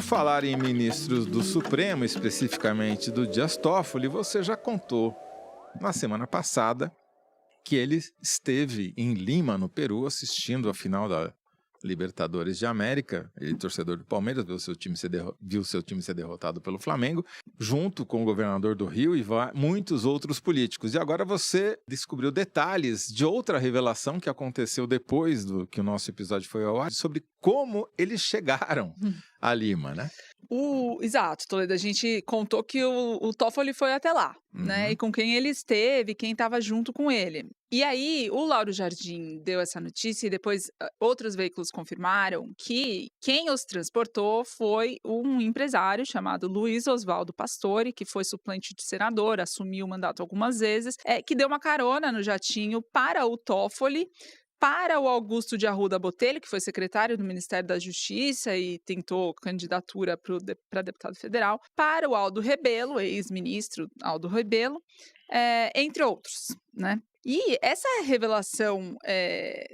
falar em ministros do Supremo, especificamente do Dias Toffoli, você já contou na semana passada que ele esteve em Lima, no Peru, assistindo a final da Libertadores de América. Ele, torcedor do Palmeiras, viu seu time ser derrotado pelo Flamengo, junto com o governador do Rio e muitos outros políticos. E agora você descobriu detalhes de outra revelação que aconteceu depois do que o nosso episódio foi ao ar, sobre como eles chegaram a Lima, né? Exato, Toledo, a gente contou que o Toffoli foi até lá, né, e com quem ele esteve, quem estava junto com ele. E aí, o Lauro Jardim deu essa notícia e depois outros veículos confirmaram que quem os transportou foi um empresário chamado Luiz Oswaldo Pastore, que foi suplente de senador, assumiu o mandato algumas vezes, que deu uma carona no jatinho para o Toffoli, para o Augusto de Arruda Botelho, que foi secretário do Ministério da Justiça e tentou candidatura para deputado federal, para o Aldo Rebelo, ex-ministro Aldo Rebelo, entre outros, né? E essa revelação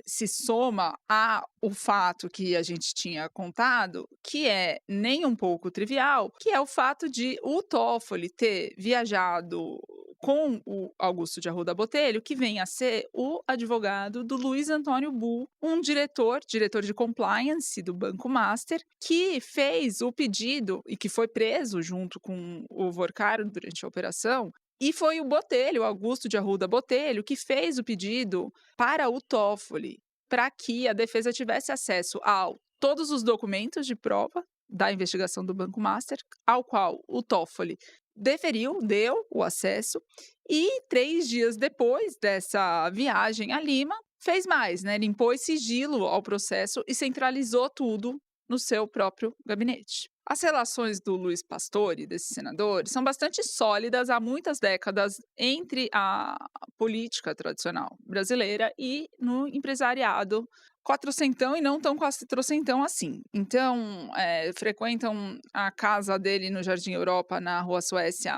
se soma ao fato que a gente tinha contado, que é nem um pouco trivial, que é o fato de o Toffoli ter viajado com o Augusto de Arruda Botelho, que vem a ser o advogado do Luiz Antônio Bull, um diretor de compliance do Banco Master, que fez o pedido e que foi preso junto com o Vorcaro durante a operação. E foi o Botelho, o Augusto de Arruda Botelho, que fez o pedido para o Toffoli, para que a defesa tivesse acesso a todos os documentos de prova da investigação do Banco Master, ao qual o Toffoli deu o acesso, e 3 dias depois dessa viagem a Lima, fez mais, né? Ele impôs sigilo ao processo e centralizou tudo no seu próprio gabinete. As relações do Luiz Pastore, desse senador, são bastante sólidas há muitas décadas entre a política tradicional brasileira e no empresariado quatrocentão e não tão quatrocentão assim. Então, frequentam a casa dele no Jardim Europa, na Rua Suécia,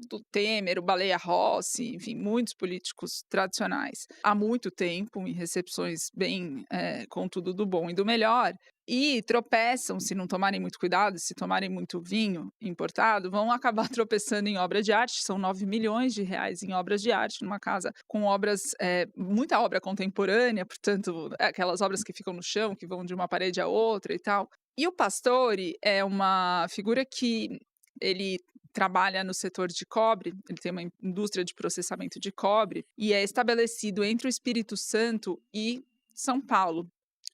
do Temer, o Baleia Rossi, enfim, muitos políticos tradicionais. Há muito tempo, em recepções bem com tudo do bom e do melhor. E tropeçam, se não tomarem muito cuidado, se tomarem muito vinho importado, vão acabar tropeçando em obra de arte. São 9 milhões de reais em obras de arte, numa casa com obras, muita obra contemporânea, portanto, aquelas obras que ficam no chão, que vão de uma parede a outra e tal. E o Pastore é uma figura que ele trabalha no setor de cobre, ele tem uma indústria de processamento de cobre, e é estabelecido entre o Espírito Santo e São Paulo,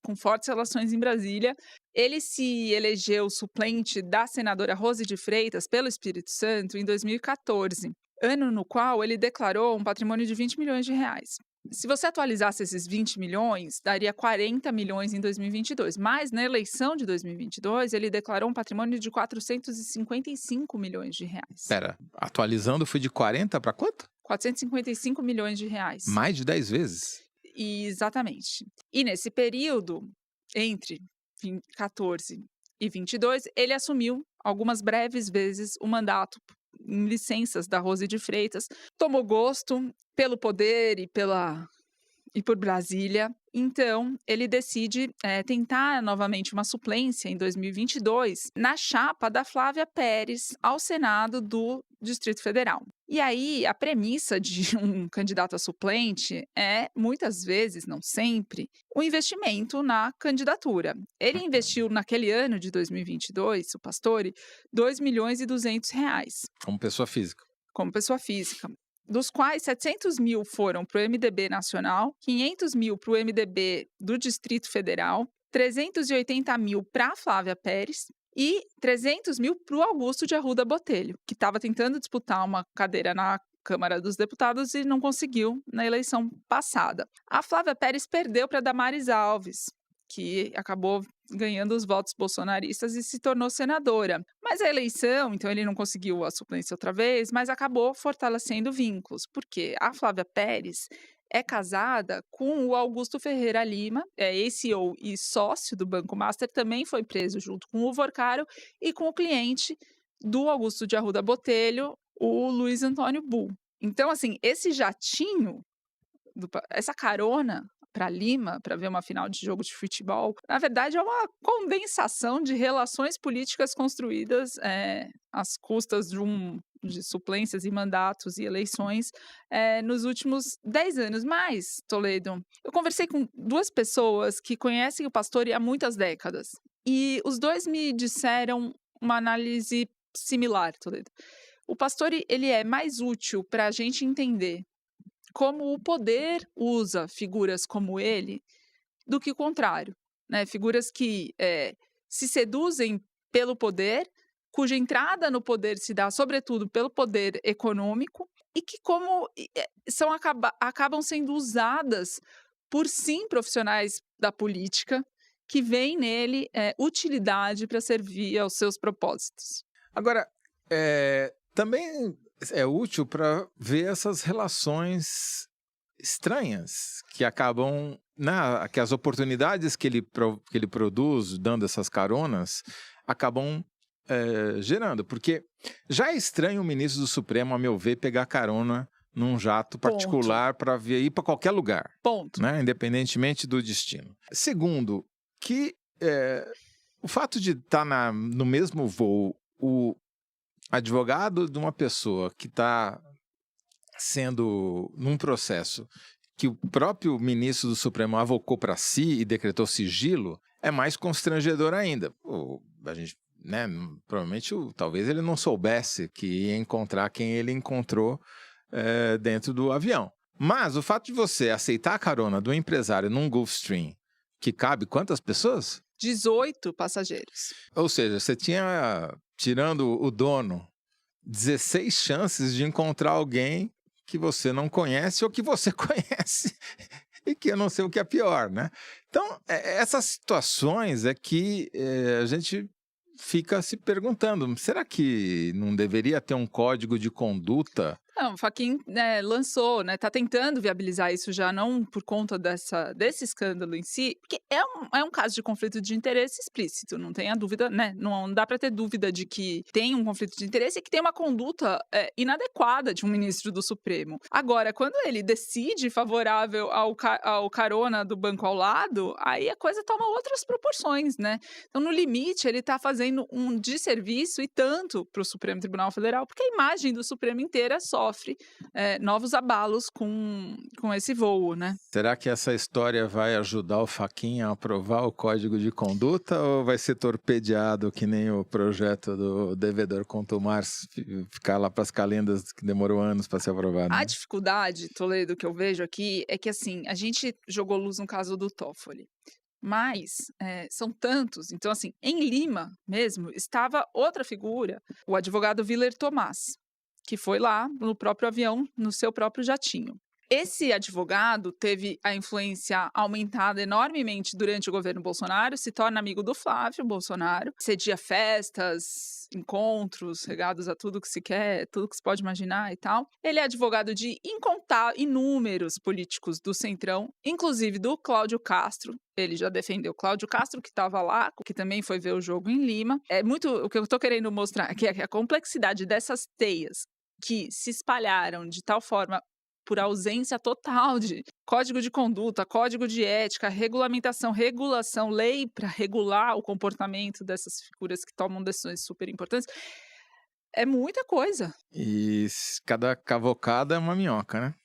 com fortes relações em Brasília. Ele se elegeu suplente da senadora Rose de Freitas pelo Espírito Santo em 2014, ano no qual ele declarou um patrimônio de 20 milhões de reais. Se você atualizasse esses 20 milhões, daria 40 milhões em 2022. Mas na eleição de 2022, ele declarou um patrimônio de 455 milhões de reais. Pera, atualizando, foi de 40 para quanto? 455 milhões de reais. Mais de 10 vezes. Exatamente. E nesse período, entre 14 e 22, ele assumiu algumas breves vezes o mandato em licenças da Rose de Freitas, tomou gosto pelo poder e por Brasília. Então, ele decide tentar novamente uma suplência em 2022 na chapa da Flávia Pérez ao Senado do Distrito Federal. E aí, a premissa de um candidato a suplente é, muitas vezes, não sempre, o investimento na candidatura. Ele investiu naquele ano de 2022, o Pastore, 2 milhões e 200 reais. Como pessoa física. Como pessoa física. Dos quais 700 mil foram para o MDB nacional, 500 mil para o MDB do Distrito Federal, 380 mil para a Flávia Pérez e 300 mil para o Augusto de Arruda Botelho, que estava tentando disputar uma cadeira na Câmara dos Deputados e não conseguiu na eleição passada. A Flávia Pérez perdeu para Damares Alves, que acabou ganhando os votos bolsonaristas e se tornou senadora. Mas a eleição, então ele não conseguiu a suplência outra vez, mas acabou fortalecendo vínculos, porque a Flávia Pérez é casada com o Augusto Ferreira Lima, é ex-CEO e sócio do Banco Master, também foi preso junto com o Vorcaro e com o cliente do Augusto de Arruda Botelho, o Luiz Antônio Bull. Então, assim, esse jatinho, essa carona para Lima para ver uma final de jogo de futebol, na verdade é uma condensação de relações políticas construídas às custas de suplências e mandatos e eleições nos últimos 10 anos. Mas, Toledo, eu conversei com 2 pessoas que conhecem o Pastore há muitas décadas e os 2 me disseram uma análise similar, Toledo. O Pastore, ele é mais útil para a gente entender como o poder usa figuras como ele, do que o contrário, né? Figuras que se seduzem pelo poder, cuja entrada no poder se dá, sobretudo, pelo poder econômico, e que acabam sendo usadas por sim profissionais da política, que veem nele utilidade para servir aos seus propósitos. Agora, também é útil para ver essas relações estranhas que acabam, né, que as oportunidades que ele produz, dando essas caronas, acabam gerando. Porque já é estranho o ministro do Supremo, a meu ver, pegar carona num jato particular para ir para qualquer lugar. Ponto. Né, independentemente do destino. Segundo, que o fato de estar no mesmo voo o advogado de uma pessoa que está sendo num processo que o próprio ministro do Supremo avocou para si e decretou sigilo, é mais constrangedor ainda. A gente, né, provavelmente, talvez ele não soubesse que ia encontrar quem ele encontrou dentro do avião. Mas o fato de você aceitar a carona do empresário num Gulfstream, que cabe quantas pessoas? 18 passageiros. Ou seja, você tinha, tirando o dono, 16 chances de encontrar alguém que você não conhece ou que você conhece e que eu não sei o que é pior, né? Então, essas situações é que a gente fica se perguntando, será que não deveria ter um código de conduta? Não, o Fachin lançou, tá tentando viabilizar isso já, não por conta desse escândalo em si, porque é um caso de conflito de interesse explícito, não tenha dúvida, né? Não dá para ter dúvida de que tem um conflito de interesse e que tem uma conduta inadequada de um ministro do Supremo. Agora, quando ele decide favorável ao carona do banco ao lado, aí a coisa toma outras proporções, né? Então, no limite, ele está fazendo um desserviço e tanto para o Supremo Tribunal Federal, porque a imagem do Supremo inteira sofre novos abalos com esse voo, né? Será que essa história vai ajudar o Fachin a aprovar o código de conduta ou vai ser torpedeado que nem o projeto do devedor contumar, ficar lá para as calendas que demorou anos para ser aprovado? A dificuldade, Toledo, que eu vejo aqui é que, assim, a gente jogou luz no caso do Toffoli. Mas são tantos. Então, assim, em Lima mesmo estava outra figura, o advogado Willer Tomás, que foi lá no próprio avião, no seu próprio jatinho. Esse advogado teve a influência aumentada enormemente durante o governo Bolsonaro, se torna amigo do Flávio Bolsonaro, cedia festas, encontros, regados a tudo que se quer, tudo que se pode imaginar e tal. Ele é advogado de inúmeros políticos do Centrão, inclusive do Cláudio Castro. Ele já defendeu Cláudio Castro, que estava lá, que também foi ver o jogo em Lima. É muito o que eu estou querendo mostrar, que é a complexidade dessas teias que se espalharam de tal forma por ausência total de código de conduta, código de ética, regulação, lei para regular o comportamento dessas figuras que tomam decisões super importantes. É muita coisa. E cada cavocada é uma minhoca, né?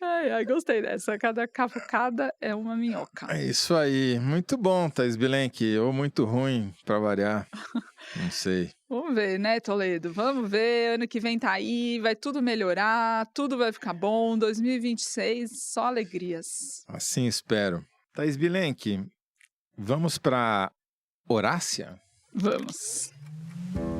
Ai, gostei dessa. Cada cavocada é uma minhoca. É isso aí. Muito bom, Thaís Bilenque. Ou muito ruim, para variar. Não sei. Vamos ver, né, Toledo? Vamos ver. Ano que vem tá aí, vai tudo melhorar, tudo vai ficar bom. 2026, só alegrias. Assim espero. Thaís Bilenque, vamos para Horácia? Vamos.